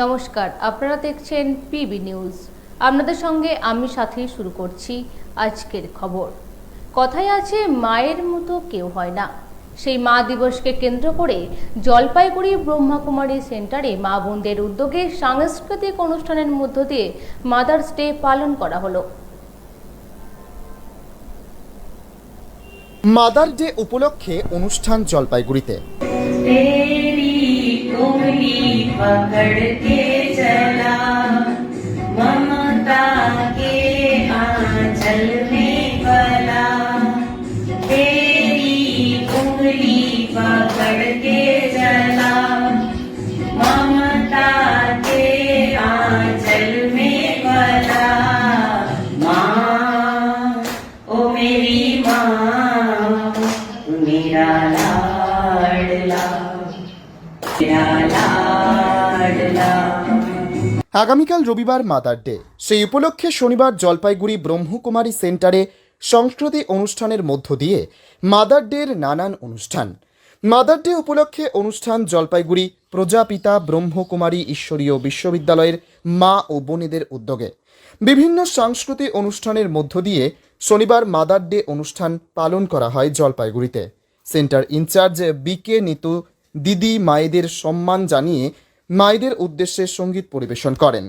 নমস্কার, আপনারা দেখছেন পিবি নিউজ। আপনাদের সঙ্গে আমি সাথে শুরু করছি আজকের খবর। কথায় আছে, মায়ের মতো কেউ হয় না। সেই মা দিবসকে কেন্দ্র করে জলপাইগুড়ি ব্রহ্মকুমারী সেন্টারে মা বোনদের উদ্যোগে সাংস্কৃতিক অনুষ্ঠানের মধ্য দিয়ে মাদার্স ডে পালন করা হলো। মাদার ডে উপলক্ষে অনুষ্ঠান জলপাইগুড়িতে। पकड़ के चला ममता के आंचल में पला, तेरी उंगली पकड़ के चला ममता के आंचल में पला। माँ ओ मेरी माँ, मेरा लाडला मेरा लाडला। আগামীকাল রবিবার মাদার ডে, সেই উপলক্ষে শনিবার জলপাইগুড়ি ব্রহ্মকুমারী সেন্টারে সংস্কৃতি অনুষ্ঠানের মধ্য দিয়ে মাদার ডের নানান অনুষ্ঠান। মাদার ডে উপলক্ষে অনুষ্ঠান জলপাইগুড়ি প্রজাপিতা ব্রহ্মকুমারী ঈশ্বরীয় বিশ্ববিদ্যালয়ের মা ও বোনেদের উদ্যোগে। বিভিন্ন সাংস্কৃতিক অনুষ্ঠানের মধ্য দিয়ে শনিবার মাদার ডে অনুষ্ঠান পালন করা হয় জলপাইগুড়িতে। সেন্টার ইনচার্জ বিকে নিতু দিদি মায়েদের সম্মান জানিয়ে মায়েদের উদ্দেশ্যে সঙ্গীত পরিবেশন করেন।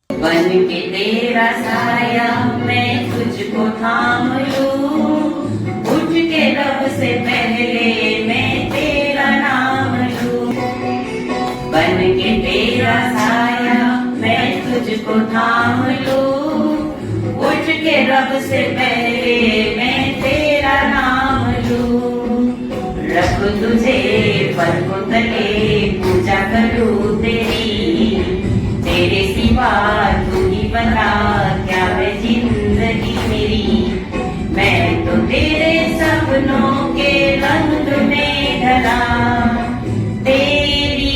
बन के तेरा साया मैं तुझको थाम लूं, उठ के रब से पहले मैं तेरा नाम लूं। बन के तेरा साया मैं तुझको थाम लूं, उठ के रब से पहले मैं तेरा नाम लूं। रख तुझे पलकों तले पूजा करूं तेरी, तेरे सिवा तू ही बता क्या है जिंदगी मेरी। मैं तो तेरे सपनों के रंग में ढला, तेरी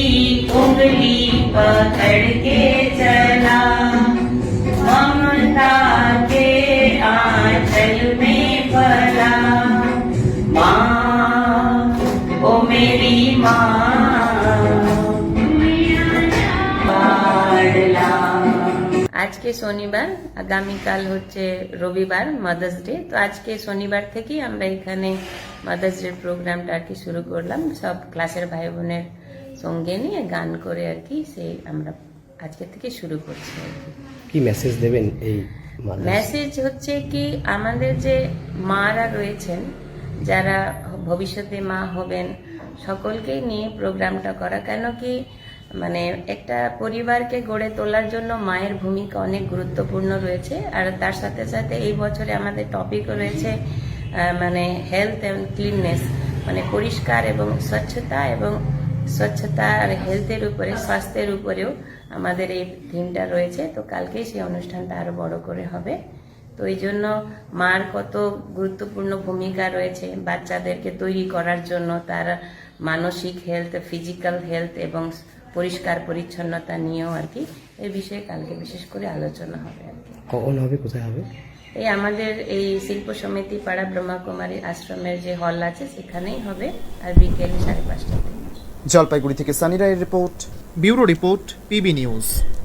उंगली पकड़ के चला ममता के आंचल में पला। माँ ओ मेरी माँ, আজকে শনিবার, আগামীকাল হচ্ছে রবিবার মাদার্স ডে। তো আজকে শনিবার থেকেই আমরা এখানে মাদার্স ডে প্রোগ্রামটা আর কি শুরু করলাম, সব ক্লাসের ভাই বোনের সঙ্গে নিয়ে গান করে আর কি আমরা আজকে থেকে শুরু করছি আর কি। কি মেসেজ দেবেন এই মেসেজ হচ্ছে কি, আমাদের যে মারা রয়েছেন, যারা ভবিষ্যতে মা হবেন, সকলকেই নিয়ে প্রোগ্রামটা করা। কেন কি, মানে একটা পরিবারকে গড়ে তোলার জন্য মায়ের ভূমিকা অনেক গুরুত্বপূর্ণ রয়েছে। আর তার সাথে সাথে এই বছরে আমাদের টপিকও রয়েছে মানে হেলথ অ্যান্ড ক্লিননেস, মানে পরিষ্কার এবং স্বচ্ছতা আর হেলথের উপরে, স্বাস্থ্যের উপরেও আমাদের এই থিমটা রয়েছে। তো কালকেই সেই অনুষ্ঠানটা আরো বড় করে হবে। তো এই জন্য মার কত গুরুত্বপূর্ণ ভূমিকা রয়েছে বাচ্চাদেরকে তৈরি করার জন্য, তার মানসিক হেলথ, ফিজিক্যাল হেলথ এবং পরিষ্কার পরিচ্ছন্নতা নিয়েও আর কি এই বিষয়ে কালকে বিশেষ করে আলোচনা হবে আর কি। কখন হবে, কোথায় হবে? এই আমাদের এই শিল্প সমিতি পাড়া ব্রহ্মকুমারী আশ্রমের যে হল আছে সেখানেই হবে, আর বিকেল 5:30 থেকে। জলপাইগুড়ি থেকে সানি রায়ের report, bureau report, PB news.